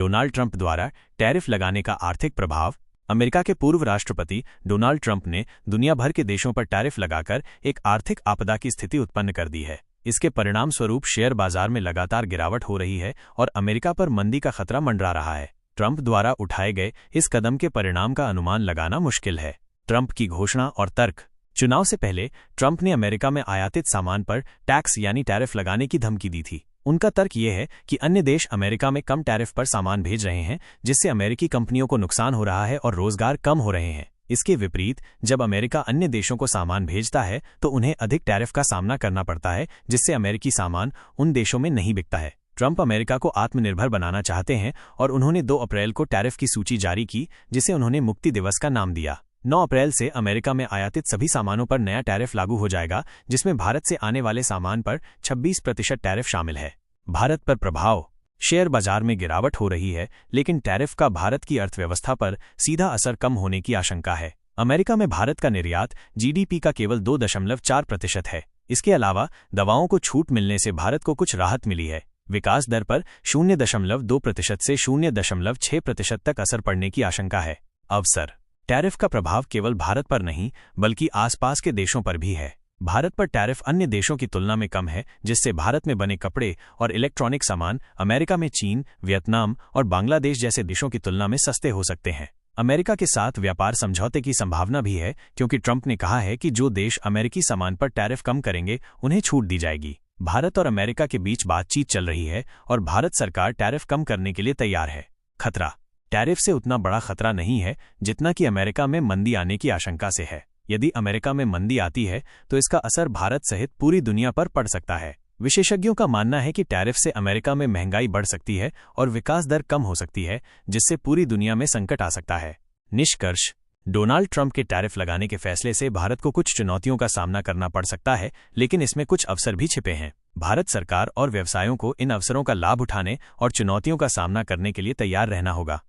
Donald Trump द्वारा tariff लगाने का आर्थिक प्रभाव। अमेरिका के पूर्व राष्ट्रपति डोनाल्ड ट्रंप ने दुनिया भर के देशों पर टैरिफ लगाकर एक आर्थिक आपदा की स्थिति उत्पन्न कर दी है। इसके परिणाम स्वरूप शेयर बाजार में लगातार गिरावट हो रही है और अमेरिका पर मंदी का खतरा मंडरा रहा है। ट्रंप द्वारा उठाए गए इस कदम के परिणाम का अनुमान लगाना मुश्किल है। ट्रंप की घोषणा और तर्क। चुनाव से पहले ट्रंप ने अमेरिका में आयातित सामान पर टैक्स यानी टैरिफ लगाने की धमकी दी थी। उनका तर्क ये है कि अन्य देश अमेरिका में कम टैरिफ पर सामान भेज रहे हैं, जिससे अमेरिकी कंपनियों को नुकसान हो रहा है और रोजगार कम हो रहे हैं। इसके विपरीत जब अमेरिका अन्य देशों को सामान भेजता है तो उन्हें अधिक टैरिफ का सामना करना पड़ता है, जिससे अमेरिकी सामान उन देशों में नहीं बिकता है। ट्रंप अमेरिका को आत्मनिर्भर बनाना चाहते हैं और उन्होंने 2 अप्रैल को टैरिफ की सूची जारी की, जिसे उन्होंने मुक्ति दिवस का नाम दिया। 9 अप्रैल से अमेरिका में आयातित सभी सामानों पर नया टैरिफ लागू हो जाएगा, जिसमें भारत से आने वाले सामान पर 26% टैरिफ शामिल है। भारत पर प्रभाव। शेयर बाजार में गिरावट हो रही है, लेकिन टैरिफ का भारत की अर्थव्यवस्था पर सीधा असर कम होने की आशंका है। अमेरिका में भारत का निर्यात जीडीपी का केवल 2.4% है। इसके अलावा दवाओं को छूट मिलने से भारत को कुछ राहत मिली है। विकास दर पर 0.2% से 0.6% तक असर पड़ने की आशंका है। अवसर। टैरिफ का प्रभाव केवल भारत पर नहीं बल्कि आसपास के देशों पर भी है। भारत पर टैरिफ अन्य देशों की तुलना में कम है, जिससे भारत में बने कपड़े और इलेक्ट्रॉनिक सामान अमेरिका में चीन, वियतनाम और बांग्लादेश जैसे देशों की तुलना में सस्ते हो सकते हैं। अमेरिका के साथ व्यापार समझौते की संभावना भी है, क्योंकि ट्रंप ने कहा है कि जो देश अमेरिकी सामान पर टैरिफ कम करेंगे उन्हें छूट दी जाएगी। भारत और अमेरिका के बीच बातचीत चल रही है और भारत सरकार टैरिफ कम करने के लिए तैयार है। खतरा। टैरिफ से उतना बड़ा खतरा नहीं है जितना कि अमेरिका में मंदी आने की आशंका से है। यदि अमेरिका में मंदी आती है तो इसका असर भारत सहित पूरी दुनिया पर पड़ सकता है। विशेषज्ञों का मानना है कि टैरिफ से अमेरिका में महंगाई बढ़ सकती है और विकास दर कम हो सकती है, जिससे पूरी दुनिया में संकट आ सकता है। निष्कर्ष। डोनाल्ड ट्रंप के टैरिफ लगाने के फैसले से भारत को कुछ चुनौतियों का सामना करना पड़ सकता है, लेकिन इसमें कुछ अवसर भी छिपे हैं। भारत सरकार और व्यवसायों को इन अवसरों का लाभ उठाने और चुनौतियों का सामना करने के लिए तैयार रहना होगा।